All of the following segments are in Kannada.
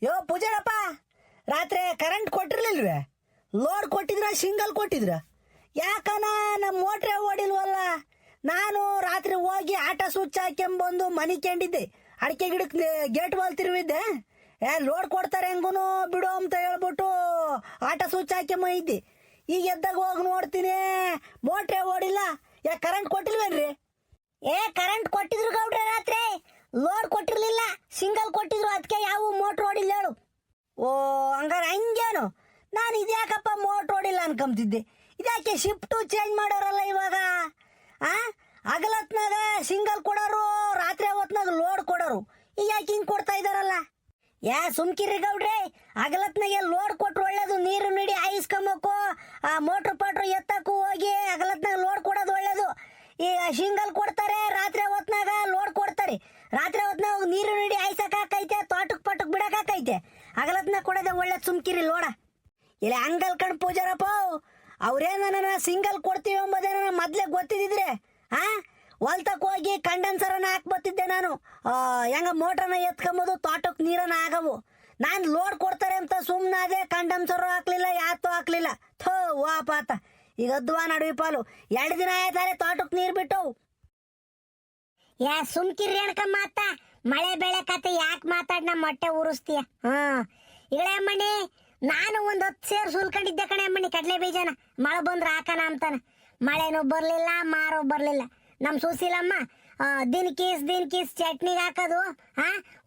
ಯೋ ಪೂಜಾರಪ್ಪ, ರಾತ್ರಿ ಕರೆಂಟ್ ಕೊಟ್ಟಿರ್ಲಿಲ್ವೇ? ಲೋಡ್ ಕೊಟ್ಟಿದ್ರ ಸಿಂಗಲ್ ಕೊಟ್ಟಿದ್ರ? ಯಾಕನ ನಮ್ಮ ಮೋಟ್ರೇ ಓಡಿಲ್ವಲ್ಲ. ನಾನು ರಾತ್ರಿ ಹೋಗಿ ಆಟ ಸ್ವಿಚ್ ಹಾಕ್ಯಂಬಂದು ಮನಿ ಕಂಡಿದ್ದೆ. ಅಡಿಕೆ ಗಿಡಕ್ಕೆ ಗೇಟ್ ಬಾಲ್ ತಿರುವಿದ್ದೆ. ಲೋಡ್ ಕೊಡ್ತಾರೆ ಹೆಂಗೂನು ಬಿಡು ಅಂತ ಹೇಳ್ಬಿಟ್ಟು ಆಟ ಸ್ವಿಚ್ ಹಾಕ್ಯಂಬ ಇದ್ದೆ. ಈಗ ಎದ್ದಾಗ ಹೋಗಿ ನೋಡ್ತೀನಿ ಮೋಟ್ರೇ ಓಡಿಲ್ಲ. ಕರೆಂಟ್ ಕೊಟ್ಟಿಲ್ವೇನ್ರಿ? ಕರೆಂಟ್ ಕೊಟ್ಟಿದ್ರು ಗೌಡ್ರೆ, ರಾತ್ರಿ ಲೋಡ್ ಕೊಟ್ಟಿರ್ಲಿಲ್ಲ, ಸಿಂಗಲ್ ಕೊಟ್ಟಿದ್ರು. ಅದಕ್ಕೆ ಯಾವ ಮೋಟ್ರ್ ಓಡಿಲ್ಲ ಹೇಳು. ಓ ಹಂಗಾರೆ ಹಂಗೇನು? ನಾನು ಇದ್ಯಾಕಪ್ಪ ಮೋಟ್ರ್ ಓಡಿಲ್ಲ ಅನ್ಕೊಂತಿದ್ದೆ. ಇದ್ಯಾಕೆ ಶಿಫ್ಟು ಚೇಂಜ್ ಮಾಡೋರಲ್ಲ ಇವಾಗ? ಹಗಲತ್ನಾಗ ಸಿಂಗಲ್ ಕೊಡೋರು, ರಾತ್ರಿ ಹೊತ್ನಾಗ ಲೋಡ್ ಕೊಡೋರು. ಈಗ ಯಾಕೆ ಹಿಂಗೆ ಕೊಡ್ತಾ ಇದಾರಲ್ಲ? ಸುಮ್ಕಿರಿ ಗೌಡ್ರೆ, ಹಗಲತ್ನಾಗೆ ಲೋಡ್ ಕೊಟ್ರು ಒಳ್ಳೇದು. ನೀರು ನೀಡಿ ಹಾಯಿಸ್ಕೊಂಬೇಕು, ಆ ಮೋಟ್ರ್ ಪಾಟ್ರು ಎತ್ತಕ್ಕೂ ಹೋಗಿ ಹಗಲತ್ನಾಗ ಲೋಡ್ ಕೊಡೋದು ಒಳ್ಳೇದು. ಈಗ ಸಿಂಗಲ್ ಕೊಡ್ತಾರೆ, ರಾತ್ರಿ ಹೊತ್ನಾಗ ಲೋಡ್ ಕೊಡ್ತಾರೆ. ರಾತ್ರಿ ಹೊತ್ನಾಗ ನೀರು ನೀಡಿ ಹಾಯ್ಸಕ್ಕಾಕೈತೆ, ತೋಟಕ್ ಪಟಕ್ ಬಿಡಕ್ಕಾಕೈತೆ. ಹಗಲತ್ನಾಗ ಕೊಡೋದೆ ಒಳ್ಳೇದು. ಸುಮ್ಕಿರಿ ಲೋಡ ಇಲ್ಲ ಹಂಗಲ್ ಕಣ್ ಪೂಜಾರಪ್ಪ. ಅವ್ರೇನ ಸಿಂಗಲ್ ಕೊಡ್ತೀವಿ ಎಂಬುದೇನ ಮೊದ್ಲೇ ಗೊತ್ತಿದ್ರೆ ಹೊಲ್ತಕ್ ಹೋಗಿ ಕಂಡೆನ್ಸರನ್ನ ಹಾಕ್ಬತ್ತಿದ್ದೆ ನಾನು. ಹೆಂಗ ಮೋಟ್ರನ್ನ ಎತ್ಕೊಂಬೋದು, ತೋಟಕ್ಕೆ ನೀರನ್ನ ಆಗವು. ನಾನು ಲೋಡ್ ಕೊಡ್ತಾರೆ ಅಂತ ಸುಮ್ಮನಾದೆ, ಕಂಡೆನ್ಸರು ಹಾಕ್ಲಿಲ್ಲ, ಯಾತೂ ಹಾಕ್ಲಿಲ್ಲ. ಥೋ ವಾಪಾತ. ಈಗ ಅದ್ವಾ ನಡುವಿ ಪಾಲು 2 ದಿನ ಆಯ್ತಾರೆ ತೋಟಕ್ಕೆ ನೀರು ಬಿಟ್ಟು. ಸುಮ್ಕಿರಿ ಅಣ್ಕಮ್ಮ ಮಾತ. ಮಳೆ ಬೆಳೆ ಕತೆ ಯಾಕೆ ಮಾತಾಡ್ ನಮ್ಮ ಮೊಟ್ಟೆ ಉರಿಸ್ತೀಯ? ಇಗಳೇ ಅಮ್ಮಣ್ಣಿ, ನಾನು ಒಂದ್ 10 ಸೇರ್ ಸುಲ್ಕೊಂಡಿದ್ದೆ ಕಣೆ ಅಮ್ಮಣ್ಣಿ ಕಡ್ಲೆ ಬೀಜನ. ಮಳೆ ಬಂದ್ರೆ ಹಾಕಣ ಅಂತಾನ. ಮಳೆನೂ ಬರ್ಲಿಲ್ಲ, ಮಾರೋ ಬರ್ಲಿಲ್ಲ. ನಮ್ ಸುಶೀಲಮ್ಮ ದಿನ ಕೀಸ್ ಚಟ್ನಿಗೆ ಹಾಕೋದು,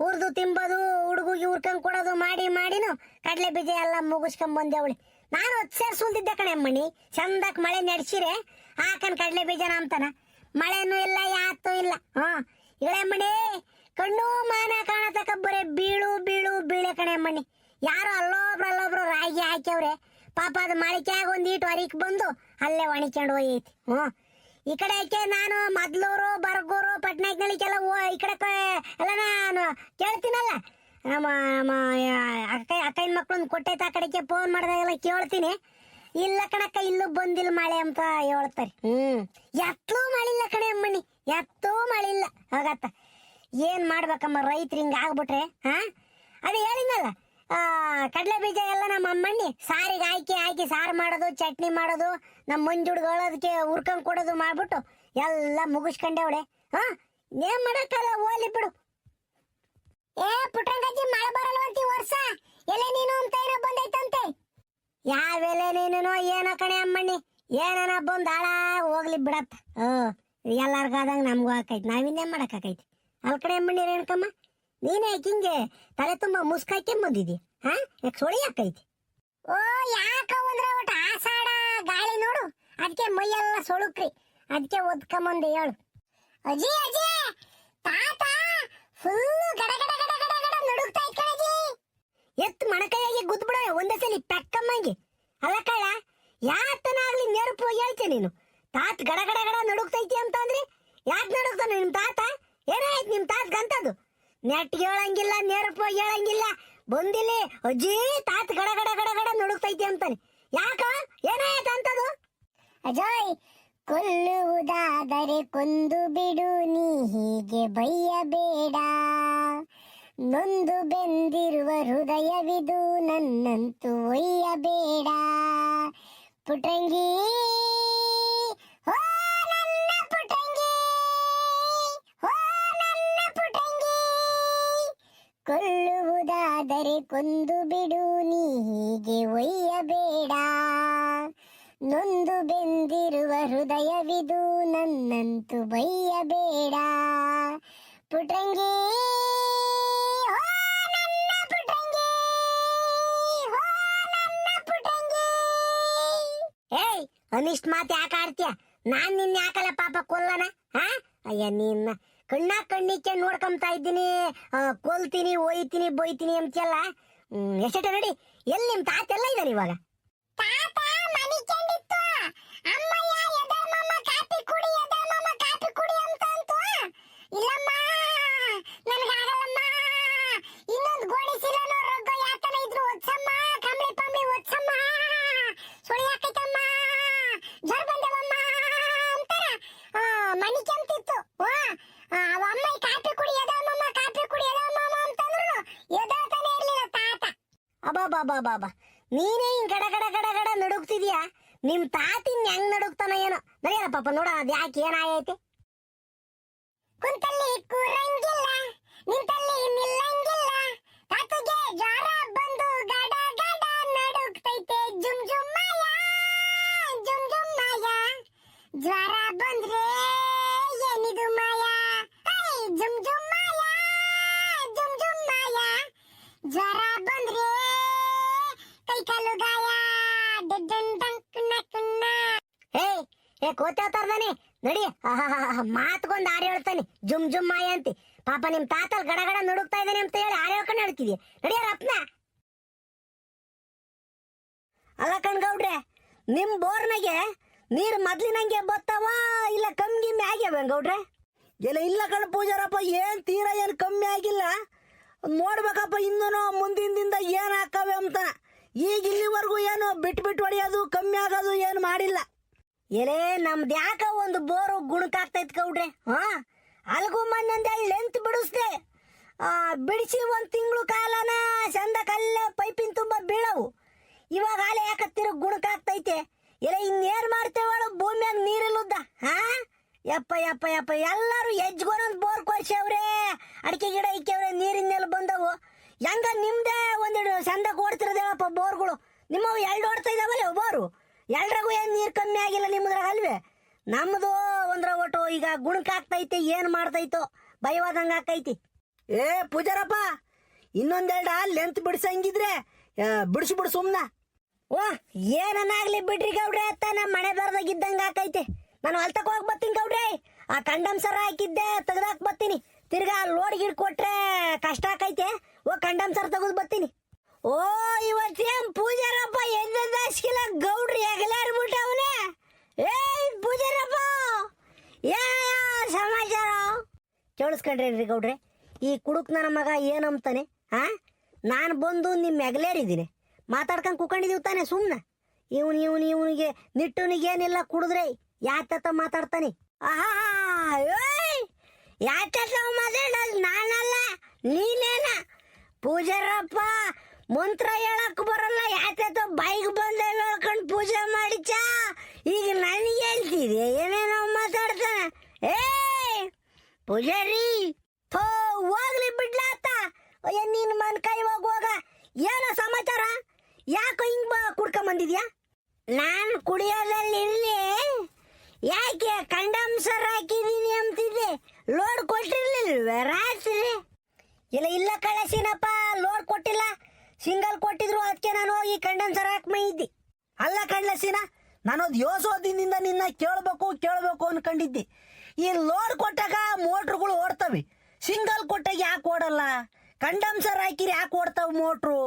ಹುರ್ದು ತಿಂಬೋದು, ಹುಡುಗಿಗೆ ಹುರ್ಕೊಂಡ್ ಕೊಡೋದು ಮಾಡಿನು ಕಡ್ಲೆ ಬೀಜ ಎಲ್ಲ ಮುಗಿಸ್ಕೊಂಡ್ ಬಂದೇವಳಿ. ನಾನು 10 ಸೇರ್ ಸುಲ್ದಿದ್ದೆ ಕಣೆ ಅಮ್ಮಣ್ಣಿ. ಚಂದಕ್ ಮಳೆ ನಡೆಸಿರೆ ಹಾಕನ್ ಕಡ್ಲೆ ಬೀಜನ ಅಂತಾನ. ಮಳೆನೂ ಇಲ್ಲ, ಯಾತೂ ಇಲ್ಲ. ಇಗಳೇ ಅಮ್ಮಣ್ಣಿ, ಕಣ್ಣು ಮಾನ ಕಾಣತಕ್ಕ ಬರೇ ಬೀಳೆ ಕಣೆ ಅಮ್ಮಣ್ಣಿ. ಯಾರು ಅಲ್ಲೊಬ್ರು ರಾಗಿ ಹಾಕ್ಯವ್ರೆ. ಪಾಪ ಅದು ಮಳಿಕ್ಯಾಗ ಒಂದೀಟು ಅರಿಕ್ ಬಂದು ಅಲ್ಲೇ ಒಣಿಕೊಂಡು ಹೋಯ್ತಿ. ಈ ಕಡೆ ನಾನು ಮೊದ್ಲೂರು ಬರ್ಗೂರು ಪಟ್ನಾಯ್ಕನಳ್ಳಿಗೆಲ್ಲ ಈ ಕಡೆ ಎಲ್ಲ ನಾನು ಕೇಳ್ತೀನಲ್ಲ. ನಮ್ಮ ಅಕ್ಕನ ಮಕ್ಳನ್ನ ಕೊಟ್ಟೈತೆ, ಆ ಕಡೆಗೆ ಫೋನ್ ಮಾಡಿದಾಗೆಲ್ಲ ಕೇಳ್ತೀನಿ. ಇಲ್ಲ ಕಣಕ್ಕ, ಇಲ್ಲೂ ಬಂದಿಲ್ಲ ಮಳೆ ಅಂತ ಹೇಳ್ತಾರೆ. ಎತ್ತೂ ಮಳಿಲ್ಲ ಕಣೆ ಅಮ್ಮಣ್ಣಿ, ಎತ್ತೂ ಮಳಿಲ್ಲ. ಹೋಗತ್ತ ಏನ್ ಮಾಡ್ಬೇಕಮ್ಮ ರೈತರು ಹಿಂಗ ಆಗ್ಬಿಟ್ರೆ? ಅದೇ ಹೇಳಿದ್ನಲ್ಲ, ಕಡಲೆ ಬೀಜ ಎಲ್ಲ ನಮ್ಮ ಅಮ್ಮಣ್ಣಿ ಸಾರಿಗೆ ಹಾಕಿ ಸಾರು ಮಾಡೋದು, ಚಟ್ನಿ ಮಾಡೋದು, ನಮ್ಮ ಮಂಜುಡ್ಗಳದಕ್ಕೆ ಹುರ್ಕೊಂಡ್ ಕೊಡೋದು ಮಾಡ್ಬಿಟ್ಟು ಎಲ್ಲ ಮುಗಿಸ್ಕೊಂಡವಳೆ. ಏನ್ ಮಾಡಕ್ಕಲ್ಲ, ಓಲಿ ಬಿಡು. ಪುಟ್ರಂಗಜ್ಜಿ, ಮಳೆ ಬರಲ್ವಂತಿ ವರ್ಷ. ಎಲೆ ನೀನು ಅಂತ ಏನೋ ಬಂದೈತಂತೆ. ಯಾವೆಲೆ ನೀನು ಏನೋ ಕಣೆ ಅಮ್ಮಣ್ಣಿ, ಏನನ ಬಂದ್ ಹಾಳ ಹೋಗ್ಲಿ ಬಿಡತ್ತ. ಎಲ್ಲಾರ್ಗಾದಂಗ ನಮ್ಗೂ ಹಾಕೈತಿ, ನಾವಿನ್ನೇನ್ ಮಾಡಕ್ಕಾಕೈತಿ? ಅಲ್ ಕಡೆ ಅಮ್ಮಣ್ಣಿ ರೇಣಕಮ್ಮ, ನೀನೇ ಹಿಂಗೆ ತಲೆ ತುಂಬ ಮುಸ್ಕಾಯ್ಕೆ ಬಂದಿದಿ. ಯಾಕೆ ಸೊಳಿ ಹಾಕೈತಿ? ಯಾಕ ಅಂದ್ರೆ ಒಟ್ಟು ಆಸಾಡ ಗಾಳಿ ನೋಡು, ಅದಕ್ಕೆ ಮೈಯೆಲ್ಲ ಸೊಳುಕ್ರಿ, ಅದಕ್ಕೆ ಒದ್ಕೊಂಬಂದೆ ಹೇಳು. ಅಜ್ಜಿ ತಾತ ಫುಲ್ಲು ಗಡ ನಡುಗ್ತಾ ಇತ್ತು ಕಣಜಿ. ಎತ್ತು ಮಣಕೈಯಾಗಿ ಗುದ್ಬಿಡ ಒಂದೇ ಸಲ ಪೆಕ್ಕಮ್ಮಂಗೆ. ಅಲ್ಲ ಕಳ್ಳ, ಯಾತನಾಗ್ಲಿ ನೆರಪು ಹೇಳ್ತೇನೆ ನೀನು. ತಾತ ಗಡ ನಡುಗ್ತೈತಿ ಅಂತ ಅಂದ್ರೆ ಯಾಕೆ ನಡುಗ್ತಾನೆ ನಿಮ್ ತಾತ? ಏನಾಯ್ತು ನಿಮ್ ತಾತ ಗಂತದ್ದು? ನೆಟ್ಗೆ ಹೇಳಂಗಿಲ್ಲ, ನೇರಪ್ಪ ಹೇಳಂಗಿಲ್ಲ. ಬಂದಿಲ್ಲಿ ಅಜ್ಜಿ ತಾತ ಗಡ ನಡುಗ್ತೈತಿ ಅಂತಾನೆ. ಯಾಕ ಏನಾಯ್ತು ಅಂತದು? ಅಜಯ್, ಕೊಲ್ಲುವುದಾದರೆ ಕೊಂದು ಬಿಡು, ನೀ ಹೀಗೆ ಬೈಯಬೇಡ. ನೊಂದು ಬೆಂದಿರುವ ಹೃದಯವಿದು, ನನ್ನಂತೂ ಒಯ್ಯಬೇಡ. ಪುಟಂಗಿ ಕೊಲ್ಲುವುದಾದರೆ ಕೊಂದು ಬಿಡು, ನೀ ಹೀಗೆ ಒಯ್ಯಬೇಡ. ನೊಂದು ಬೆಂದಿರುವ ಹೃದಯವಿದು, ನನ್ನಂತೂ ಬೈಯಬೇಡ. ಪುಟಂಗಿ ಅನಿಷ್ಟ್ ಮಾತು ಯಾಕೆ ಆಡ್ತೀಯ? ನಾನ್ ನಿನ್ನ ಯಾಕಲ್ಲ ಪಾಪ ಕೊಲ್ಲನ? ಅಯ್ಯ ನಿನ್ನ ಕಣ್ಣಿಕ್ಕೆ ನೋಡ್ಕೊಂತಾ ಇದ್ದೀನಿ, ಕೊಲ್ತೀನಿ, ಒಯ್ತೀನಿ, ಬೊಯ್ತೀನಿ ಅಂತೆಲ್ಲ. ಎಷ್ಟೇ ನೋಡಿ, ಎಲ್ಲಿ ನಿಮ್ ತಾತ ಎಲ್ಲ ಇದ್ದಾನೆ ಇವಾಗ? ಅವ ಅಮ್ಮ ಕಾಪಿ ಕುಡಿ ಎದ ಮಮ್ಮ ಕಾಪಿ ಕುಡಿ ಎದ ಮಮ್ಮ ಅಂತಂದ್ರು ಎದಾತಾನೆ ಇರ್ಲಿಲ್ಲ ತಾತ. ಅಬಾಬಾಬಾಬಾಬಾ, ನೀನೇ ಹಿಂಗ್ ಗಡ ಗಡ ಗಡ ಗಡ ನಡುಗ್ತಿದ್ಯಾ? ನಿಮ್ ತಾತಿನ್ ಹೆಂಗ್ ನಡುಗ್ತಾನ ಏನೋ. ನಡಿಯಲ್ಲ ಪಾಪ, ನೋಡ ಅದ್ ಯಾಕೆ ಏನಾಗೈತೆ. ಕುಂತಲ್ಲಿ ಕೂರಂಗಿಲ್ಲ, ನಿಂತಲ್ಲಿ ನಿಲ್ಲಂಗಿಲ್ಲ, ತಾತಗೆ ಜ್ವರ ಬಂದು ಗಡ ಗಡ ನಡುಗ್ತೈತೆ. ಜುಮ್ ಜುಮ್ ಮಾಯ, ಜುಮ್ ಜುಮ್ ಮಾಯ, ಜ್ವರ ಬಂದ್ರೆ ಏನಿದು ಮಾಯ. ಜುಮ್ ಜುಮ್ ಮಾಯ, ಜುಮ್ ಜುಮ್ ಮಾಯ, ಜ್ವರ ಬಂದ್ರೆ ಕೈ ಕಾಲು ಗಾಯ. ಏ ಕೋತಾವ್ತಾರ್ದಾನೆ ನಡಿ, ಮಾತ್ಕೊಂಡ್ ಹಾಡು ಹೇಳ್ತಾನೆ ಜುಮ್ ಜುಮ್ ಮಾಯ ಅಂತಿ. ಪಾಪ ನಿಮ್ ತಾತಲ್ ಗಡ ಗಡ ನಡುಗ್ತಾ ಇದ್ದಾನೆ ಅಂತ ಹೇಳಿ ಹಾಡು ಹೇಳ್ಕೊಂಡು ಹೇಳ್ತಿದ್ಯಾ. ನಡಿಯಾರ ಅಪ್ನ. ಅಲ್ಲ ಕಣ್ಗೌಡ್ರೆ, ನಿಮ್ ಬೋರ್ನಾಗೆ ನೀರ್ ಮೊದ್ಲಿನಂಗೆ ಬತ್ತಾವ ಇಲ್ಲ ಕಮ್ಮಿ ಆಗ್ಯಾವ ಗೌಡ್ರೆ? ಇಲ್ಲ ಕಣ ಪೂಜಾರಪ್ಪ, ಏನ್ ತೀರಾ ಏನ್ ಕಮ್ಮಿ ಆಗಿಲ್ಲ. ನೋಡ್ಬೇಕಪ್ಪ ಇನ್ನೂ ಮುಂದಿನ ಏನ್ ಹಾಕವೆ ಅಂತ. ಈಗ ಇಲ್ಲಿವರೆಗೂ ಏನು ಬಿಟ್ಟು ಹೊಡೆಯೋದು ಕಮ್ಮಿ ಆಗೋದು ಏನು ಮಾಡಿಲ್ಲ. ಎಲೇ ನಮ್ದು ಯಾಕ ಒಂದು ಬೋರು ಗುಣಕ್ಕಾಗ್ತೈತ್ ಗೌಡ್ರೆ. ಅಲ್ಗೂ ಮೊನ್ನೊಂದ್ ಲೆಂತ್ ಬಿಡಿಸ್ದೆ, ಬಿಡಿಸಿ ಒಂದ್ ತಿಂಗಳು ಕಾಲನ ಚಂದ ಕಲ್ಲೇ ಪೈಪಿನ ತುಂಬಾ ಬೀಳವು. ಇವಾಗ ಹಾಲೆ ಯಾಕ ತಿರುಗ್ ಗುಣಕ್ಕಾಗ್ತೈತೆ. ಎಲೆ ಇನ್ನೇನ್ ಮಾಡ್ತೇವಳು, ಭೂಮಿಯಾಗ ನೀರಿಲ್ಲುದ್ದ. ಯಪ್ಪ ಯಪ್ಪ ಯಪ್ಪ, ಎಲ್ಲಾರು ಎಜ್ಗೊಂದೊಂದ್ ಬೋರ್ ಕೊರ್ಸವ್ರೆ, ಅಡಿಕೆ ಗಿಡ ಇಕ್ಕವ್ರೆ, ನೀರಿನೆಲ್ಲ ಬಂದವು. ಹೆಂಗ ನಿಮ್ದೇ ಒಂದೆರಡು ಚಂದಕ್ಕೆ ಓಡ್ತಿರೋದೇವಪ್ಪ ಬೋರ್ಗಳು. ನಿಮ್ಮವು 2 ಓಡ್ತಾ ಇದಾವಲ್ಲ ಬೋರು. ಎಲ್ರಿಗೂ ಏನ್ ನೀರ್ ಕಮ್ಮಿ ಆಗಿಲ್ಲ ನಿಮ್ಮದ್ರಾಗ ಅಲ್ವೇ? ನಮ್ದು ಒಂದ್ರ ಒಟ್ಟು ಈಗ ಗುಣಕ್ಕಾಗ್ತೈತೆ, ಏನ್ ಮಾಡ್ತೈತೋ ಭಯವಾದಂಗ ಆಕೈತಿ. ಏ ಪೂಜಾರಪ್ಪ, ಇನ್ನೊಂದೆರಡ ಲೆಂತ್ ಬಿಡ್ಸಂಗಿದ್ರೆ ಬಿಡಿಸ್ಬಿಡು ಸುಮ್ನ. ಓ ಏನನ್ನಾಗ್ಲಿ ಬಿಡ್ರಿ ಗೌಡ್ರೆ, ಅತ್ತ ನಮ್ಮ ಮನೆ ಬರ್ದಾಗಿದ್ದಂಗ ಆಕೈತೆ. ನಾನು ಹೊಲ್ತಕ್ ಹೋಗಿ ಬರ್ತೀನಿ ಗೌಡ್ರೆ. ಆ ಕಂಡಮ್ ಸರ ಹಾಕಿದ್ದೆ ತೆಗ್ದಾಕ್ ಬರ್ತೀನಿ. ತಿರ್ಗಾ ಲೋಡ್ ಗಿಡ್ ಕೊಟ್ರೆ ಕಷ್ಟ ಆಕೈತೆ. ಕಂಡಮ್ ಸರ್ ತೆಗೆದು ಬರ್ತೀನಿ. ಓ ಇವತ್ತೇನ್ ಪೂಜಾರಪ್ಪ ಎದ್ದದಾಸ್ಕಿಲ್ಲ ಗೌಡ್ರಿ ಹೆಗಲಾರ್ ಬಿಟ್ಟವನೇ. ಏಯ್ ಪೂಜಾರಪ್ಪ, ಸಮಾಚಾರ ಕೇಳಿಸ್ಕೊಂಡ್ರಿ ಗೌಡ್ರೆ? ಈ ಕುಡುಕ್ ನನ್ನ ಮಗ ಏನಂತಾನೆ, ನಾನು ಬಂದು ನಿಮ್ಮ ಹೆಗಲೇರಿದ್ದೀನಿ ಮಾತಾಡ್ಕೊಂಡ್ ಕುಕೊಂಡಿದೀವಿ ತಾನೆ ಸುಮ್ನೆ. ಇವನಿಗೆ ನಿಟ್ಟುನಿಗೇನಿಲ್ಲ ಕುಡಿದ್ರೆ ಯಾತ ಮಾತಾಡ್ತಾನೆ. ಯಾತ ಮಾತಾಡೋದು ನಾನಲ್ಲ ನೀನೇನ ಪೂಜಾರಪ್ಪ. ಮಂತ್ರ ಹೇಳಕ್ ಬರಲ್ಲ, ಯಾತ ಬೈಕ್ ಬಂದ ಹೇಳ್ಕೊಂಡು ಪೂಜೆ ಮಾಡಿಚ. ಈಗ ನನಗೆ ಹೇಳ್ತಿದೆ ಏನೇನೋ ಮಾತಾಡ್ತಾನೆ. ಏ ಪೂಜಾರಿ ಹೋಗ್ಲಿ ಬಿಡ್ಲಾತ. ನೀನ್ ಮನ್ ಕೈ ಹೋಗುವಾಗ ಏನೋ ಸಮಾಚಾರ? ಯಾಕೋ ಹಿಂಗ್ ಕುಡ್ಕೊಂಡ್ ಬಂದಿದ್ಯಾ? ನಾನು ಕುಡಿಯೋದಲ್ಲಿ ಇರ್ಲಿ, ಯಾಕೆ ಕಂಡಮ್ ಸರ್ ಹಾಕಿದೀನಿ ಅಂತಿದ್ದೆ. ಲೋಡ್ ಕೊಟ್ಟಿರ್ಲಿಲ್ವೇ ರಾತ್ರಿ? ಇಲ್ಲ ಕಳಸಿನಪ್ಪ, ಲೋಡ್ ಕೊಟ್ಟಿಲ್ಲ, ಸಿಂಗಲ್ ಕೊಟ್ಟಿದ್ರು. ಅದಕ್ಕೆ ನಾನು ಹೋಗಿ ಕಂಡಮ್ ಸರ್ ಹಾಕ್ಮೈದ್ದಿ. ಅಲ್ಲ ಕಣ್ಲಸಿನ, ನಾನೊಂದು ಯೋಸೋದಿನಿಂದ ನಿನ್ನ ಕೇಳಬೇಕು ಅನ್ಕೊಂಡಿದ್ದೆ. ಈ ಲೋಡ್ ಕೊಟ್ಟಾಗ ಮೋಟ್ರುಗಳು ಓಡ್ತವೆ, ಸಿಂಗಲ್ ಕೊಟ್ಟಾಗ ಯಾಕೆ ಓಡಲ್ಲ? ಕಂಡಮ್ ಸರ್ ಹಾಕಿರಿ ಯಾಕೆ ಓಡ್ತಾವ ಮೋಟ್ರು?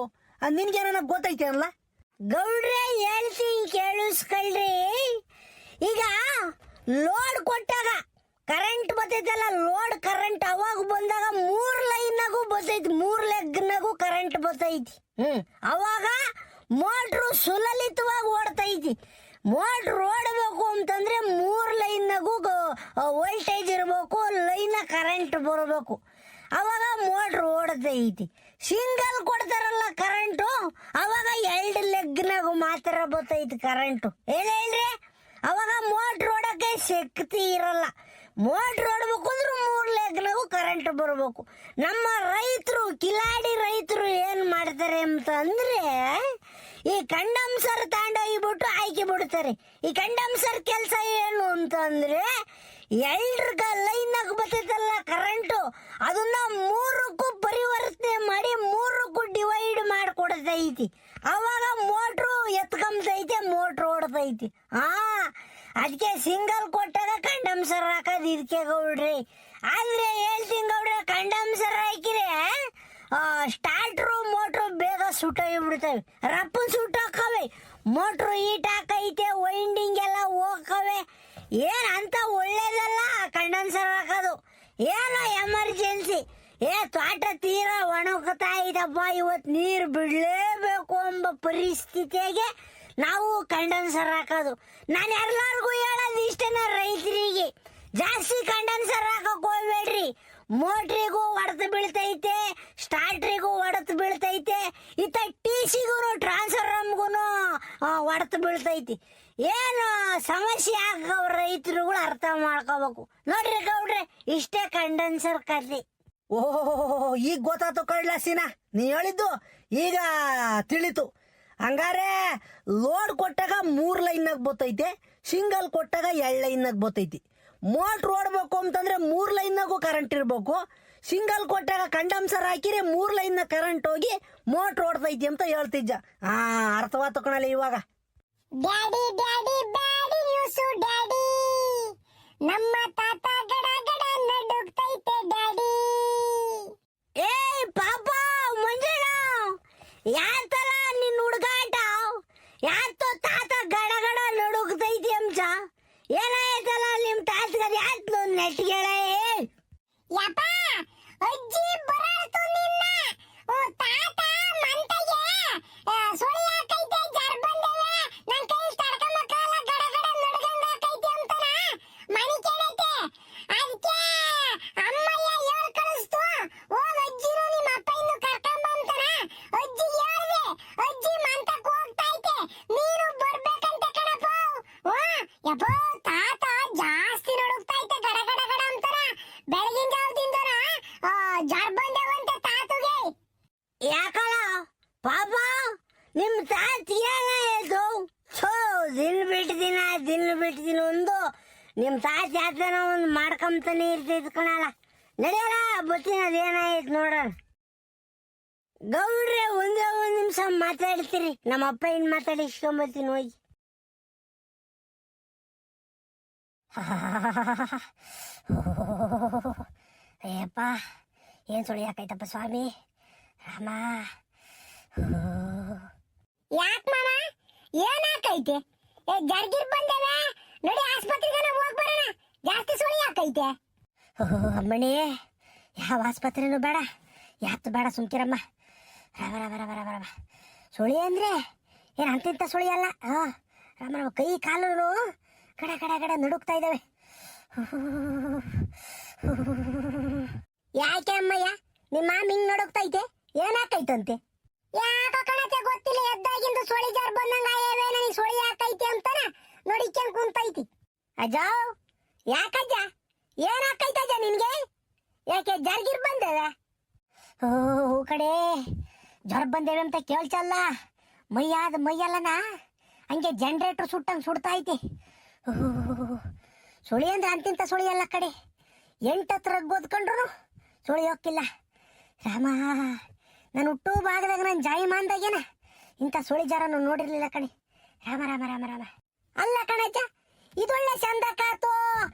ನಿನ್ಗೇನ ಗೊತ್ತೈತೆ ಅಲ್ಲ ಗೌಡ್ರೆ? ಹೇಳ್ತೀನಿ ಕೇಳಿಸ್ಕೊಳ್ರಿ. ಈಗ ಲೋಡ್ ಕೊಟ್ಟಾಗ ಕರೆಂಟ್ ಬರ್ತೈತಲ್ಲ, ಲೋಡ್ ಕರೆಂಟ್ ಅವಾಗ ಬಂದಾಗ 3 ಲೈನ್ನಾಗೂ ಬರ್ತೈತಿ, 3 ಲೆಗ್ನಾಗೂ ಕರೆಂಟ್ ಬರ್ತೈತಿ. ಅವಾಗ ಮೋಟ್ರು ಸುಲಲಿತವಾಗಿ ಓಡ್ತೈತಿ. ಮೋಟ್ರ್ ಓಡಬೇಕು ಅಂತಂದ್ರೆ 3 ಲೈನ್ನಾಗೂ ವೋಲ್ಟೇಜ್ ಇರಬೇಕು, ಲೈನ್ ಕರೆಂಟ್ ಬರಬೇಕು, ಅವಾಗ ಮೋಟ್ರ್ ಓಡತೈತಿ. ಸಿಂಗಲ್ ಕೊಡ್ತಾರಲ್ಲ ಕರೆಂಟು, ಅವಾಗ 2 ಲೆಗ್ನಾಗೂ ಮಾತ್ರ ಬರ್ತೈತಿ ಕರೆಂಟು. ಏನ್ ಹೇಳ್ರಿ? ಅವಾಗ ಮೋಟ್ರ್ ಓಡಕ್ಕೆ ಶಕ್ತಿ ಇರಲ್ಲ. ಮೋಟ್ರ್ ಓಡ್ಬೇಕು ಅಂದ್ರೆ 3 ಲೆಗ್ನಾಗೂ ಕರೆಂಟ್ ಬರಬೇಕು. ನಮ್ಮ ರೈತರು, ಕಿಲಾಡಿ ರೈತರು ಏನ್ ಮಾಡ್ತಾರೆ ಅಂತ ಅಂದ್ರೆ, ಈ ಕಂಡಮ್ ಸರ್ ತಗೊಂಡೋಗ್ಬಿಟ್ಟು ಹಾಕಿ ಬಿಡ್ತಾರೆ. ಈ ಕಂಡಮ್ ಸರ್ ಕೆಲಸ ಏನು ಅಂತಂದ್ರೆ, 2 ಲೈನಾಗ ಬರ್ತೈತಲ್ಲ ಕರೆಂಟು, ಅದನ್ನ 3ಕ್ಕೂ ಪರಿವರ್ತನೆ ಮಾಡಿ 3ಕ್ಕೂ ಡಿವೈಡ್ ಮಾಡಿಕೊಡ್ತೈತಿ. ಅವಾಗ ಮೋಟ್ರು ಎತ್ಕೊಂಬತೈತೆ, ಮೋಟ್ರ್ ಓಡ್ತೈತಿ. ಅದಕ್ಕೆ ಸಿಂಗಲ್ ಕೊಟ್ಟಾಗ ಕಂಡಮ್ ಸರ್ ಹಾಕೋದು ಇದಕ್ಕೆ ಗೌಡ್ರಿ. ಆದ್ರೆ ಹೇಳ್ತೀನಿ ಗೌಡ್ರೆ, ಕಂಡಮ್ ಸರ್ ಹಾಕಿದ್ರೆ ಸ್ಟಾರ್ಟ್ರು ಮೋಟ್ರು ಬೇಗ ಸುಟ್ಟೋಗ್ಬಿಡ್ತವೆ, ರಪ್ಪನ್ ಸುಟ್ಟೋಕ್ಕವೆ. ಮೋಟ್ರು ಹೀಟ್ ಹಾಕೈತೆ, ವೈಂಡಿಂಗ್ ಎಲ್ಲ ಹೋಗವೆ. ಏನ್ ಅಂತ ಒಳ್ಳೇದಲ್ಲ ಕಂಡಮ್ ಸರ್ ಹಾಕೋದು. ಏನೋ ಎಮರ್ಜೆನ್ಸಿ, ತೋಟ ತೀರಾ ಒಣಗ್ತಾ ಇದಪ್ಪ, ಇವತ್ತು ನೀರು ಬಿಡ್ಲೇಬೇಕು ಎಂಬ ಪರಿಸ್ಥಿತಿಗೆ ನಾವು ಕಂಡಮ್ ಸರ್ ಹಾಕೋದು. ನಾನು ಎಲ್ಲರಿಗೂ ಹೇಳೋದು ಇಷ್ಟೇನ, ರೈತರಿಗೆ ಜಾಸ್ತಿ ಕಂಡಮ್ ಸರ್ ಹಾಕಕ್ ಹೋಗ್ಬೇಡ್ರಿ. ಮೋಟ್ರಿಗೂ ಹೊಡೆದು ಬೀಳ್ತೈತೆ, ಸ್ಟಾರ್ಟ್ರಿಗೂ ಹೊಡೆದು ಬೀಳ್ತೈತೆ. ಇತ್ತ TC ಹೊಡೆತು ಬೀಳ್ತೈತಿ. ಏನು ಸಮಸ್ಯೆ ಆಗವ ರೈತರುಗಳು ಅರ್ಥ ಮಾಡ್ಕೋಬೇಕು. ನೋಡ್ರಿ ಗೌಡ್ರೆ, ಇಷ್ಟೇ ಕಂಡೆನ್ಸರ್ ಕತೆ. ಓಹೋ, ಈಗ ಗೊತ್ತಾತು ಕಡ್ಲಾಸಿನ, ನೀ ಹೇಳಿದ್ದು ಈಗ ತಿಳಿತು. ಹಂಗಾರೆ ಲೋಡ್ ಕೊಟ್ಟಾಗ 3 ಲೈನ್ನಾಗ ಬರ್ತೈತೆ, ಸಿಂಗಲ್ ಕೊಟ್ಟಾಗ 2 ಲೈನ್ನಾಗ ಬರ್ತೈತಿ. ಮೋಟ್ರ್ ಓಡ್ಬೇಕು ಅಂತಂದ್ರೆ 3 ಲೈನ್ನಾಗೂ ಕರೆಂಟ್ ಇರ್ಬೇಕು. ಸಿಂಗಲ್ ಕೊಟ್ಟಾಗ ಕಂಡಮ್ಸರ್ ಹಾಕಿರಿ 3 ಲೈನ್ನ ಕರೆಂಟ್ ಹೋಗಿ ಮೋಟ್ರ್ ಓಡ್ತೈತಿ ಅಂತ ಹೇಳ್ತಿದ್ದ. ಅರ್ಥವಾತು ಕಣಲ್ಲ ಇವಾಗ. ಡ್ಯಾಡಿ ಡ್ಯಾಡಿ ಬ್ಯಾಡಿ ನ್ಯೂಸು ಡ್ಯಾಡಿ, ನಮ್ಮ ತಾತ ಗಡ ಗಡ ನಡುಗ್ತೈತೆ ಡ್ಯಾಡಿ. ಏಯ್ ಪಾಪ ಮಂಜಣ್ಣ, ಯಾತಲ್ಲ ನಿನ್ನ ಹುಡುಗಾಟ? ಯಾತೋ ತಾತ ಗಡ ಗಡ ನಡುಗ್ತೈತಿ ಅಂಚ? ಏನಾಯ್ತಲ್ಲ ನಿಮ್ ತಾತಗ? ಯಾತ್ಲು ನೆಟ್ಗೆಳ? ಯಪ್ಪ ಅಜ್ಜಿ ಬರಾತು ನಿನ್ನ ತಾತ ಮಂತಗೆ ಸುಳಿ ಹಾಕೈತೆ ಜರ್ ಬಂದವೆ, ನನ್ ಕೈ ತಡ್ಕಮಕಾಲ ಗಡ ಗಡ ನಡ್ಗಂಗ ಹಾಕೈತೆ ಅಂತನ ಮನಿ ಕೇಳೈತೆ. ಅದಕ್ಕೆ ಅಮ್ಮಯ್ಯ ಹೇಳ್ ಕಳಿಸ್ತು, ಹೋಗ್ ಅಜ್ಜಿನು ನಿಮ್ಮ ಅಪ್ಪ ಇನ್ನು ಕರ್ಕೊಂಬ ಅಂತನ. ಅಜ್ಜಿ ಹೇಳ್ದೆ, ಅಜ್ಜಿ ಮಂತಕ್ ಹೋಗ್ತೈತೆ, ನೀನು ಬರ್ಬೇಕಂತ ಕಣಪ್ಪ. ಯಪ್ಪ ತಾತ ಜಾಸ್ತಿ ನಡುಗ್ತೈತೆ ಗಡ ಗಡ ಗಡ ಅಂತಾರ. ಬೆಳಗಿನ ಜಾವದಿಂದನ ಜರ್ ಬಂದವಂತೆ ತಾತುಗೆ. ಯಾಕಲ್ಲ ಪಾಪ ನಿಮ್ ತಾತ ಏನಾಯ್ತು? ದಿನ ಬಿಟ್ಟು ದಿನ ಒಂದು ನಿಮ್ ತಾತ ಯಾತನ ಒಂದು ಮಾಡ್ಕೊಂತಾನೆ ಇರ್ತೈತಿ ಕಣಲ್ಲ. ನಡೆಯಲ್ಲ ಬತ್ತೀನಿ, ಅದೇನಾಯ್ತು ನೋಡೋಣ. ಗೌಡ್ರೆ ಒಂದೇ ಒಂದು ನಿಮಿಷ ಮಾತಾಡ್ತೀರಿ, ನಮ್ಮ ಅಪ್ಪ ಇನ್ ಮಾತಾಡಿಸ್ಕೊಂಬತ್ತೀನಿ ಹೋಗಿ. ಅಯ್ಯಪ್ಪ, ಏನ್ ಸುಳಿ ಹಾಕೈತಪ್ಪ ಸ್ವಾಮಿ ರಾಮ. ಯಾಕ ಮಾಮ, ಏನ್ ಹಾಕೈತೆ? ಜರ್ಗಿರ್ ಬಂದೇವೆ ನೋಡಿ, ಆಸ್ಪತ್ರೆಗೆ ಹೋಗ್ ಬರೋಣ. ಜಾಸ್ತಿ ಸುಳಿ ಹಾಕೈತೆ. ಅಮ್ಮಣಿ, ಯಾವ ಆಸ್ಪತ್ರೆನೂ ಬೇಡ, ಯಾತು ಬೇಡ, ಸುಮ್ಕಿರಮ್ಮ. ರಾಮ ರಾಮ ರಾಮ ರಾಮ ರಾಮ. ಸುಳಿ ಅಂದ್ರೆ ಏನ್ ಅಂತಿಂತ ಸುಳಿ ಅಲ್ಲ. ರಾಮ ರಾಮ, ಕೈ ಕಾಲು ಕಡ ಕಡ ಕಡ ನಡುಕ್ತಾ ಇದ್ದಾವೆ. ಯಾಕೆ ಅಮ್ಮಯ್ಯ ನಿಮ್ಮ ಮಾಮ ಹಿಂಗ್ ನಡುಕ್ತೈತೆ? ಏನಾಕೈತಂತೆ? ಯಾಕೋ ಕಣತೆ ಗೊತ್ತಿಲ್ಲ, ಎದ್ದಾಗಿಂದು ಸೊಳಿ ಜಾರ್ ಬಂದಂಗ ಆಯವೆ, ನನಗೆ ಸೊಳಿ ಹಾಕೈತಿ ಅಂತಾನ ನೋಡಿಕ್ಯಂಗ್ ಕುಂತೈತಿ. ಅಜ್ಜ, ಯಾಕಜ್ಜ ಏನಾಕೈತಜ್ಜ ನಿನ್ಗೆ? ಯಾಕೆ ಜರ್ಗಿರ್ ಬಂದೇವೆ? ಕಡೆ ಜ್ವರ ಬಂದೇವೆ ಅಂತ ಕೇಳ್ಸಲ್ಲ, ಮೈಯಲ್ಲನ ಹಂಗೆ ಜನರೇಟರ್ ಸುಟ್ಟಂಗೆ ಸುಡ್ತಾ ಐತಿ. ಸುಳಿ ಅಂದ್ರೆ ಅಂತಿಂತ ಸುಳಿ ಅಲ್ಲ ಕಡೆ, 8 ಹತ್ರ ಓದ್ಕೊಂಡ್ರು ಸುಳಿ ಹೋಗಿಲ್ಲ. ರಾಮ, ನಾನು ಹುಟ್ಟು ಭಾಗದಾಗ ನಾನು ಜಾಯಿಮಾನ್ದಾಗೇನ ಇಂಥ ಸುಳಿ ಜಾರನ್ನು ನೋಡಿರ್ಲಿಲ್ಲ ಕಣೆ. ರಾಮ ರಾಮ ರಾಮ ರಾಮ. ಅಲ್ಲ ಕಣಜ್ಜ, ಇದೊಳ್ಳೆ ಚಂದ ಕಾತು.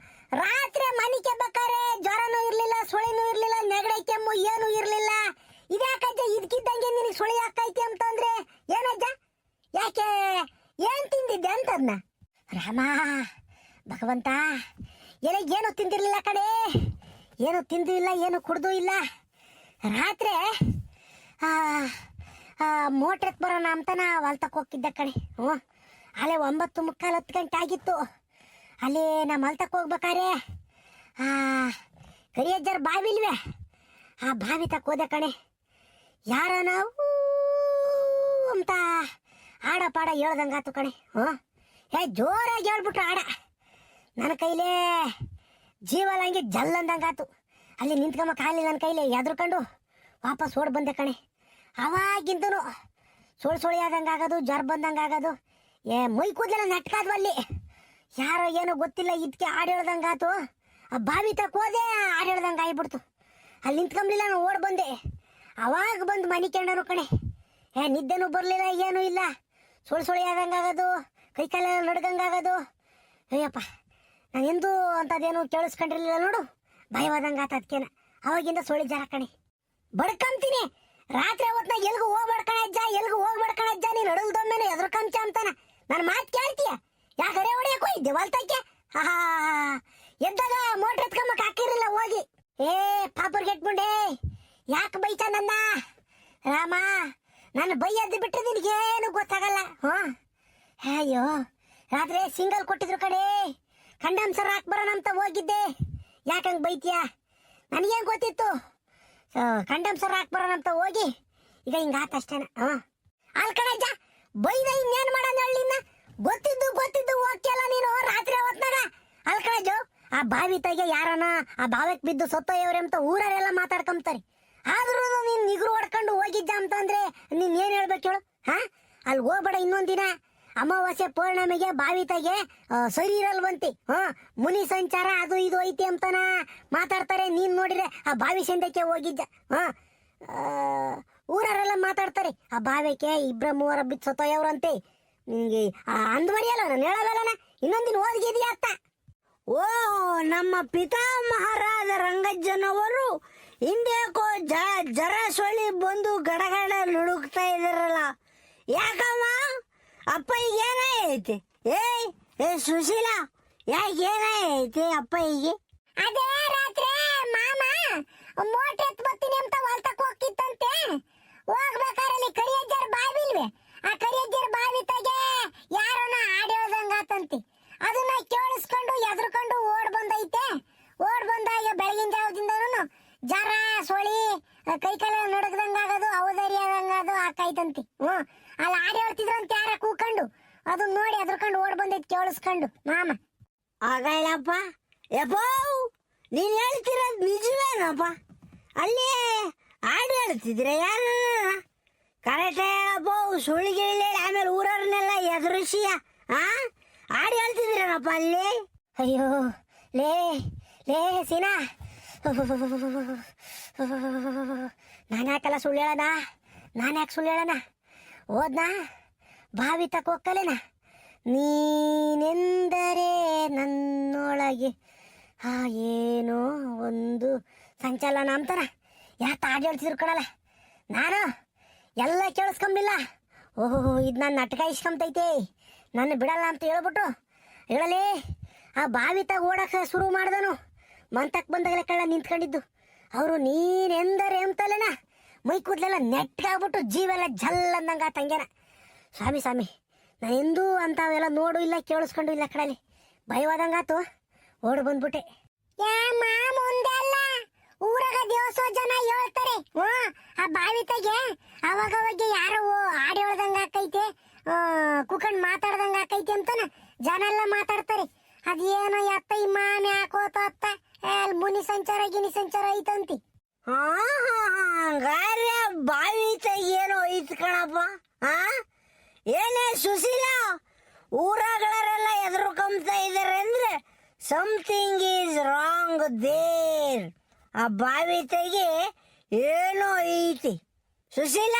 ರಾತ್ರಿ ಮನಿ ಕೆಬ್ಬಕಾರೆ ಜ್ವರನೂ ಇರ್ಲಿಲ್ಲ, ಸುಳಿನೂ ಇರ್ಲಿಲ್ಲ, ನೆಗಡೆ ಕೆಮ್ಮು ಏನೂ ಇರ್ಲಿಲ್ಲ. ಇದ್ಯಾಕಜ್ಜ ಇದಕ್ಕಿದ್ದಂಗೆ ನಿನಗೆ ಸುಳಿ ಹಾಕೈತಿ ಅಂತಂದ್ರೆ ಏನಜ್ಜ? ಯಾಕೆ ಏನ್ ತಿಂದಿದ್ದೆ ಅಂತದ್ನ? ರಾಮ ಭಗವಂತ, ಏನು ತಿಂದಿರ್ಲಿಲ್ಲ ಕಡೆ, ಏನು ತಿಂದು ಇಲ್ಲ, ಏನು ಕುಡ್ದು ಇಲ್ಲ. ರಾತ್ರಿ ಮೋಟ್ರ್ ಎತ್ ಬರೋಣ ಅಂತನ ಹೊಲ್ತಕ್ಕೆ ಹೋಗಿದ್ದೆ ಕಣೆ. ಅಲ್ಲೇ 9:45 10 ಗಂಟೆ ಆಗಿತ್ತು. ಅಲ್ಲಿ ನಮ್ಮ ಹೊಲ್ತಕ್ಕೆ ಹೋಗ್ಬೇಕಾರೆ ಕರಿಯಜ್ಜರ್ ಬಾವಿ ಇಲ್ವೇ, ಆ ಬಾವಿ ತಕ್ಕ ಹೋದೆ ಕಣೆ. ಯಾರ ನಾವು ಅಂತ ಆಡ ಪಾಡ ಹೇಳ್ದಂಗಾತು ಕಣೆ. ಜೋರಾಗಿ ಹೇಳ್ಬಿಟ್ರು ಆಡ. ನನ್ನ ಕೈಲೇ ಜೀವನ ಹಂಗೆ ಜಲ್ಲಂದಂಗಾತು. ಅಲ್ಲಿ ನಿಂತ್ಕೊಂಬ ಖಾಲಿ ನನ್ನ ಕೈಲೇ ಎದ್ರುಕೊಂಡು ವಾಪಸ್ ಓಡ್ ಬಂದೆ ಕಣೆ. ಅವಾಗಿಂದನು ಸುಳಿ ಆದಂಗಾಗೋದು, ಜ್ವರ ಬಂದಂಗಾಗೋದು, ಮೈ ಕೂದಲೆಲ್ಲ ನೆಟ್ಕಾದ್ವು. ಅಲ್ಲಿ ಯಾರೋ ಏನೋ ಗೊತ್ತಿಲ್ಲ, ಇದಕ್ಕೆ ಹಾಡು ಹೇಳ್ದಂಗಾತು. ಆ ಬಾವಿ ತಕ್ಕ ಹೋದೆ, ಹಾಡು ಹೇಳ್ದಂಗೆ ಆಗ್ಬಿಡ್ತು. ಅಲ್ಲಿ ನಿಂತ್ಕೊಂಬ್ಲಿಲ್ಲ, ನಾನು ಓಡ್ ಬಂದೆ. ಅವಾಗ ಬಂದು ಮನೆ ಕೆಂಡನು ಕಣೆ. ನಿದ್ದೆನೂ ಬರಲಿಲ್ಲ, ಏನೂ ಇಲ್ಲ. ಸುಳಿ ಆದಂಗಾಗೋದು, ಕೈ ಕಾಲೆಲ್ಲ ನಡ್ಗಂಗಾಗೋದು. ಅಯ್ಯಪ್ಪ, ನಾನು ಎಂದೂ ಅಂಥದ್ದೇನು ಕೇಳಿಸ್ಕೊಂಡಿರ್ಲಿಲ್ಲ ನೋಡು, ಭಯವಾದಂಗೆ ಆತ. ಅದಕ್ಕೇನ ಅವಾಗಿಂದ ಸುಳಿ ಜಾರ ಕಣೆ. ಬಡ್ಕಂತೀನಿ ರಾತ್ರಿ ಹೊತ್ನಾಗ, ಎಲ್ಗೂ ಹೋಗ್ಬಡ್ಕಣಜ್ಜ, ಎಲ್ಗೂ ಹೋಗ್ಬಡ್ಕಣಜ್ಜ, ನೀನು ನಡುಲ್ದೊಮ್ಮೆನೆ ಎದ್ರಕಂಚ ಅಂತಾನ. ನನ್ನ ಮಾತು ಕೇಳ್ತೀಯ? ಯಾಕೆ ಅರೆ ಹೊಡೆಯಕ್ಕೆ ಹೋಗಿದ್ದೆ ಹೊಲ್ತಕ್ಕೆ? ಎದ್ದಾಗ ಮೋಟ್ರ್ ಎತ್ಕೊಂಬಕ್ ಹಾಕಿರಲಿಲ್ಲ ಹೋಗಿ. ಪಾಪರ್ಗೆ ಎಟ್ಬಿಂಡೆ, ಯಾಕೆ ಬೈತ ನನ್ನ ರಾಮ? ನಾನು ಬೈಯದ್ದು ಬಿಟ್ಟರೆ ನಿನಗೇನು ಗೊತ್ತಾಗಲ್ಲ. ಅಯ್ಯೋ, ರಾತ್ರಿ ಸಿಂಗಲ್ ಕೊಟ್ಟಿದ್ರು ಕಡೆ, ಕಂಡಮ್ಸರ್ ಹಾಕಿ ಬರೋಣ ಅಂತ ಹೋಗಿದ್ದೆ. ಯಾಕಂಗೆ ಬೈತೀಯ? ನನಗೇನು ಗೊತ್ತಿತ್ತು? ಕಂಡಮ್ಸರ್ ಹಾಕಿ ಬರೋಣ ಅಂತ ಹೋಗಿ ಈಗ ಹಿಂಗಾತ ಅಷ್ಟೇನ. ಅಲ್ಲಿ ಕಣಜ್ಜ ಬೈದ ಇನ್ನೇನ್ ಮಾಡೋಣ ಹಳ್ಳಿನ ಗೊತ್ತಿದ್ದು ಹೋಗ್ಯಲ್ಲ ನೀನು ರಾತ್ರಿ ಹೊತ್ನಾಗ ಅಲ್ಕಳಜು ಆ ಬಾವಿ ತಗೆ ಯಾರನ ಆ ಬಾವಿಗೆ ಬಿದ್ದು ಸತ್ತೋಯವ್ರೆ ಅಂತ ಊರರೆಲ್ಲ ಮಾತಾಡ್ಕೊಂತಾರೆ. ಆದ್ರೂ ನೀನ್ ನಿಗ್ರು ಹೊಡ್ಕೊಂಡು ಹೋಗಿದ್ದ ಅಂತಂದ್ರೆ ನೀನ್ ಏನ್ ಹೇಳ್ಬೇಕು ಹೇಳು? ಹಾ, ಅಲ್ಲಿ ಹೋಗ್ಬೇಡ. ಇನ್ನೊಂದಿನ ಅಮಾವಾಸ್ಯೆ ಪೌರ್ಣಮಿಗೆ ಬಾವಿ ತಗೆ ಸರಿ ಇರಲ್ವಂತಿ. ಮುನಿ ಸಂಚಾರ ಅದು ಇದು ಐತಿ ಅಂತಾನ ಮಾತಾಡ್ತಾರೆ. ನೀನ್ ನೋಡಿದ್ರೆ ಆ ಬಾವಿ ಸಂದಕ್ಕೆ ಹೋಗಿದ್ದ. ಊರರೆಲ್ಲ ಮಾತಾಡ್ತಾರೆ ಆ ಬಾವಿಗೆ ಇಬ್ರ ಮೂವರ ಬಿದ್ದು ಸತ್ತೋಯವ್ರಂತೆ. ನಿಂಗೆ ಅಂದ್ವರಿಯಲ್ಲ, ನಾನು ಹೇಳಲ್ಲ. ಇನ್ನೊಂದಿನ ಓದ್ಗಿದ್ಯಾ ಅತ್ತ. ಓ, ನಮ್ಮ ಪಿತಾಮಹರಾದ ರಂಗಜ್ಜನವರು ಹಿಂದೇಕೋ ಜರ ಸೊಳ್ಳಿ ಬಂದು ಗಡಗಡ ನುಡುಕ್ತಾ ಇದಾರಲ್ಲ, ಯಾಕಮ್ಮ? ಅಪ್ಪ ಈಗ ಏನಾಯ್ತಿ? ಏ ಸುಶೀಲ, ಯಾಕೆ ಏನಾಯ್ತಿ ಅಪ್ಪ ಈಗ? ಅದೇ ರಾತ್ರಿ ಮಾಮ ಮೋಟ್ರ್ ಎತ್ ಬರ್ತೀನಿ ಅಂತ ಹೊಲ್ತಕ್ ಹೋಗಿತ್ತಂತೆ. ಹೋಗ್ಬೇಕಾರಲ್ಲಿ ಕರಿಯಜ್ಜರ್ ಬಾವಿ ಇಲ್ವೇ, ಆ ಕರಿಯಜ್ಜರ್ ಬಾವಿ ತಗೆ ಯಾರನ್ನ ಹಾಡು ಹೇಳ್ದಂಗಾತಂತಿ. ಅದನ್ನ ಕೇಳಿಸ್ಕೊಂಡು ಎದ್ರಕೊಂಡು ಓಡ್ ಬಂದೈತೆ. ಓಡ್ ಬಂದಾಗ ಬೆಳಗಿನ ಜಾವದಿಂದನು ಜರ ಸೊಳಿ ಕೈಕಾಲ ನಡಗದಂಗಾಗದು, ಔದರಿ ಆದಂಗದು ಆಕಾಯ್ತಂತಿ. ಅಲ್ಲಿ ಹಾಡು ಹೇಳ್ತಿದ್ರಂತ ಯಾರ ಕೂಕೊಂಡು ಅದನ್ನ ನೋಡಿ ಎದ್ರಕೊಂಡು ಓಡ್ ಬಂದೈತಿ ಕೇಳಿಸ್ಕೊಂಡು ಮಾಮ. ಆಗಲ್ಲಪ್ಪ. ಯಪ್ಪೋ, ನೀನ್ ಹೇಳ್ತಿರೋದು ನಿಜವೇನಪ್ಪ? ಅಲ್ಲಿ ಹಾಡು ಹೇಳ್ತಿದ್ರೆ ಯಾರು? ಕರೆಕ್ಟ್ ಹೇಳಪ್ಪ, ಸುಳ್ಳಿಗೆ ಹೇಳಿ ಆಮೇಲೆ ಊರವ್ರನ್ನೆಲ್ಲ ಎದುರಿಸಿಯ ಹಾಡು ಹೇಳ್ತಿದ್ರೇನಪ್ಪ ಅಲ್ಲಿ? ಅಯ್ಯೋ ಲೇ ಲೇ ಸೀನಾ, ನಾನು ಯಾಕಲ್ಲ ಸುಳ್ಳು ಹೇಳಣ? ನಾನು ಯಾಕೆ ಸುಳ್ಳು ಹೇಳಣ? ಹೋದ್ನಾ ಬಾವಿ ತಕ್ಕ ಹೋಗ್ಕಲೇನ, ನೀನೆಂದರೆ ನನ್ನೊಳಗೆ ಏನೋ ಒಂದು ಸಂಚಲನ ಅಂತಾರ. ಯಾಕೆ ಹಾಡು ಹೇಳ್ತಿದ್ರು ಕಣಲ್ಲ. ನಾನು ಎಲ್ಲ ಕೇಳಿಸ್ಕೊಂಬಿಲ್ಲ. ಓಹೋ, ಇದು ನನ್ನ ನಾಟಕ ಇಸ್ಕೊಂತೈತೆ, ನನ್ನ ಬಿಡಲ್ಲ ಅಂತ ಹೇಳ್ಬಿಟ್ಟು ಹೇಳಲೇ ಆ ಬಾವಿ ತಗ ಓಡಕ್ಕೆ ಶುರು ಮಾಡ್ದನು. ಮಂತಕ್ಕೆ ಬಂದಾಗಲೇ ಕಳ್ಳ ನಿಂತ್ಕೊಂಡಿದ್ದು. ಅವರು ನೀನೆಂದರೆ ಅಂತಲೇನ ಮೈ ಕೂದಲೆಲ್ಲ ನೆಟ್ಟಾಗ್ಬಿಟ್ಟು ಜೀವೆಲ್ಲ ಜಲ್ ಅಂದಂಗ ತಂಗ್ಯಾನ. ಸ್ವಾಮಿ ಸ್ವಾಮಿ, ನಾನು ಎಂದೂ ಅಂಥವೆಲ್ಲ ನೋಡು ಇಲ್ಲ ಕೇಳಿಸ್ಕೊಂಡು ಇಲ್ಲ ಕಡಲಿ. ಭಯವಾದಂಗಾತು, ಓಡ್ ಬಂದ್ಬಿಟ್ಟೆ. ಮುಂದೆಲ್ಲ ಊರಾಗ ದೇವಸೋ ಜನ ಹೇಳ್ತಾರೆ ಆ ಬಾವಿ ತಗೆ ಅವಾಗ ಯಾರೋ ಹಾಡು ಹೇಳ್ದಂಗ ಆಕೈತೆ, ಕುಕಂಡ್ ಮಾತಾಡ್ದಂಗ ಆಕೈತೆ ಅಂತಾನ ಜನ ಎಲ್ಲ ಮಾತಾಡ್ತಾರೆ. ಅದೇನೋ ಎತ್ತ ಇಮಾಮಿ ಹಾಕೋತ ಅತ್ತ ಮುನಿ ಸಂಚಾರ ಗಿನಿ ಸಂಚಾರ ಐತಂತಿ. ಹಂಗಾರೆ ಬಾವಿ ಏನೋ ಐತ್ ಕಣಪ್ಪ. ಏನೇ ಸುಶೀಲ, ಊರಗಳೆಲ್ಲ ಎದುರುಕೊಂತ ಇದಾರೆ ಅಂದ್ರೆ ಸಮಥಿಂಗ್ ಈಸ್ ರಾಂಗ್ ದೇರ್. ಆ ಬಾವಿ ತೆಗೆ ಏನೋ ಐತಿ. ಸುಶೀಲ,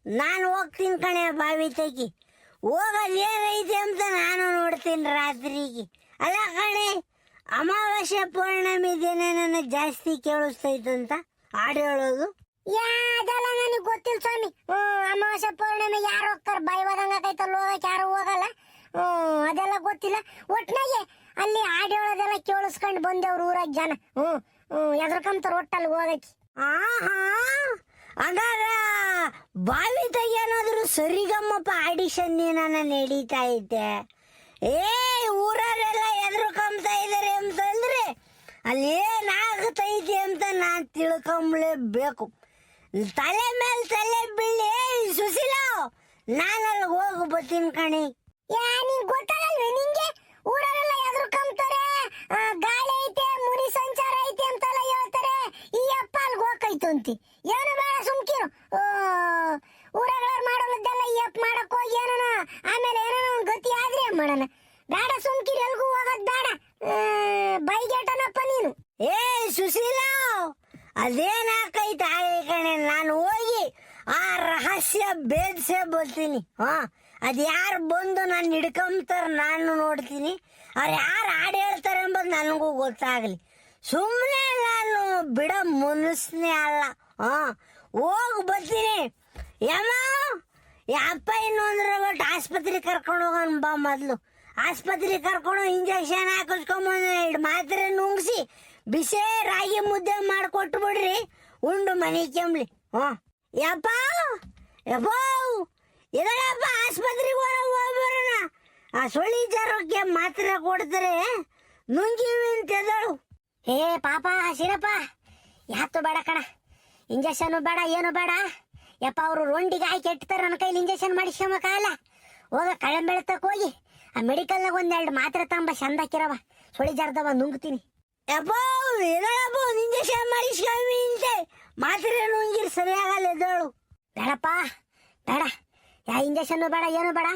ನಾನು ಹೋಗ್ತೀನಿ ಕಣೆ ಬಾವಿ ತೆಗಿ. ಹೋಗೋದು ಏನೈತಿ ಅಂತ ನಾನು ನೋಡ್ತೀನಿ ರಾತ್ರಿಗೆ. ಅಲ್ಲ ಕಣೆ, ಅಮಾವಾಸ್ಯೆ ಪೌರ್ಣಮಿ ದಿನ ನನಗೆ ಜಾಸ್ತಿ ಕೇಳಿಸ್ತೈತಂತ ಹಾಡು ಹೇಳೋದು. ಅದೆಲ್ಲ ನನಗೆ ಗೊತ್ತಿಲ್ಲ ಸ್ವಾಮಿ. ಅಮಾವಾಸ್ಯೆ ಪೌರ್ಣಮಿ ಯಾರು ಹೋಗ್ತಾರೆ? ಭಯವಾದಂಗ ಆಕೈತಲ್ಲ, ಹೋಗಕ್ಕೆ ಯಾರು ಹೋಗಲ್ಲ. ಅದೆಲ್ಲ ಗೊತ್ತಿಲ್ಲ. ಒಟ್ನಾಗೆ ಅಲ್ಲಿ ಹಾಡು ಹೇಳೋದೆಲ್ಲ ಕೇಳಿಸ್ಕೊಂಡು ಬಂದೇವ್ರು ಊರಾಗ ಜನ. ಎದ್ರಕಂತಾರ ಒಟ್ಟಲ್ಲಿ ಹೋಗಕ್ಕೆ. ಹಾಗಾದ ಬಾವಿ ತೆಗೆಯೋನಾದ್ರು ಸರಿಗಮ್ಮಪ್ಪ ಆಡಿಷನ್ ಏನಾನ ನಡೀತಾ ಐತೆ. ಊರರೆಲ್ಲ ಎದ್ರುಕೊಂಬ್ತಾ ಇದಾರೆ ಅಂತಂದ್ರೆ ಅಲ್ಲಿ ಏನಾಗತೈತಿ ಅಂತ ನಾನು ತಿಳ್ಕೊಂಬ್ಲೇಬೇಕು. ತಲೆ ಮೇಲೆ ತಲೆ ಬೀಳಿ ಸುಶೀಲ, ನಾನಲ್ಲಿ ಹೋಗಿ ಬರ್ತೀನಿ ಕಣಿ. ನೀನ್ ಗೊತ್ತಾಗಲ್ವೇ ನಿಂಗೆ? ಊರರೆಲ್ಲ ಎದ್ರುಕೊಂಬ್ತಾರೆ, ಗಾಳಿ ಐತೆ ಮುನಿ ಸಂಚಾರ ಐತೆ ಅಂತೆಲ್ಲ ಹೇಳ್ತಾರೆ. ಈ ಅಪ್ಪ ಅಲ್ಗೆ ಹೋಗೈತಂತಿ. ಏನು ಬೇಡ ಸುಮ್ಕಿರು. ಊರಗಳವ್ರು ಮಾಡೋದೆಲ್ಲ ಈ ಅಪ್ಪ ಮಾಡಕ್ ಹೋಗಿ ಏನೋ ಆಮೇಲೆ ಏನೋ ಗತಿ ಆದ್ರೆ ಮಾಡೋಣ. ಬೇಡ ಸುಮ್ಕಿರು, ಎಲ್ಗೂ ಹೋಗೋದ್ ಬೇಡ. ಬೈಗೇಟನಪ್ಪ ನೀನು. ಸುಶೀಲ, ಅದೇನಾಕೈತೆ ಆಳಿ ಕಣೆ. ನಾನು ಹೋಗಿ ಆ ರಹಸ್ಯ ಭೇದಿಸೇ ಬರ್ತೀನಿ. ಅದು ಯಾರು ಬಂದು ನಾನು ಹಿಡ್ಕೊಂತಾರ ನಾನು ನೋಡ್ತೀನಿ. ಅವ್ರು ಯಾರು ಹಾಡು ಹೇಳ್ತಾರೆ ಎಂಬುದು ನನಗೂ ಗೊತ್ತಾಗಲಿ. ಸುಮ್ಮನೆ ನಾನು ಬಿಡ ಮನಸ್ಸನೇ ಅಲ್ಲ. ಹೋಗಿ ಬರ್ತೀನಿ. ಯಪ್ಪ ಇನ್ನೊಂದ್ರ ಒಟ್ಟು ಆಸ್ಪತ್ರೆಗೆ ಕರ್ಕೊಂಡು ಹೋಗೋಣ ಬಾ. ಮೊದಲು ಆಸ್ಪತ್ರೆಗೆ ಕರ್ಕೊಂಡು ಇಂಜೆಕ್ಷನ್ ಹಾಕಿಸ್ಕೊಂಬಂದು 2 ಮಾತ್ರೆ ನುಂಗಿಸಿ ಬಿಸಿ ರಾಗಿ ಮುದ್ದೆ ಮಾಡಿಕೊಟ್ಟು ಬಿಡ್ರಿ, ಉಂಡು ಮನೆ ಕೆಂಬ್ಲಿ. ಯಪ್ಪ ಯಪ್ಪ ಇದಳಪ್ಪ, ಆಸ್ಪತ್ರೆಗೆ ಹೋಗ್ಬರೋಣ. ಆ ಸೊಳ್ಳಿ ಜ್ವರಕ್ಕೆ ಮಾತ್ರೆ ಕೊಡ್ತಾರೆ, ನುಂಗಿವಿ ಅಂತ ಎದಳು. ಪಾಪ ಶಿರಪ್ಪ, ಯಾತು ಬೇಡ ಕಣ, ಇಂಜೆಕ್ಷನ್ ಬೇಡ, ಏನು ಬೇಡ. ಯಪ್ಪ ಅವರು ರೊಂಡಿಗೆ ಹಾಕಿ ಇಡ್ತಾರ ನನ್ನ ಕೈಲಿ ಇಂಜೆಕ್ಷನ್ ಮಾಡಿಸ್ಕೊಂಬಕಾಗಲ್ಲ. ಹೋಗ ಕಳಂಬೆಳೆ ತಕ ಹೋಗಿ ಆ ಮೆಡಿಕಲ್ನಾಗ ಒಂದೆರಡು ಮಾತ್ರೆ ತಂಬ ಚಂದಾಕಿರವ ಸುಳಿ ಜಾರ್ದವ ನುಂಗ್ತೀನಿ. ಯಪ್ಪ ಏನಪ್ಪ ಇಂಜೆಕ್ಷನ್ ಮಾಡಿಸ್ಕೊಂಡೆ ಮಾತ್ರೆ ನುಂಗಿರ್ ಸರಿಯಾಗಲ್ಲ ಎದ್ದೇಳು. ಬೇಡಪ್ಪ ಬೇಡ, ಯಾ ಇಂಜೆಕ್ಷನ್ ಬೇಡ ಏನು ಬೇಡ,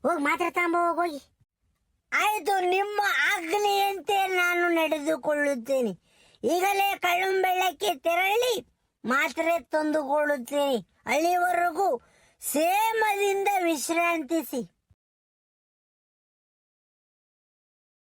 ಹೋಗಿ ಮಾತ್ರೆ ತಗೊಂಬ ಹೋಗಿ. ಆಯ್ತು, ನಿಮ್ಮ ಆಜ್ಞೆಯಂತೆ ನಾನು ನಡೆದುಕೊಳ್ಳುತ್ತೇನೆ. ಈಗಲೇ ಕಳ್ಳಂಬೆಳ್ಳಕ್ಕೆ ತೆರಳಿ ಮಾತ್ರೆ ತಂದುಕೊಳ್ಳುತ್ತೇನೆ. ಅಲ್ಲಿವರೆಗೂ ಸೇಮದಿಂದ ವಿಶ್ರಾಂತಿಸಿ.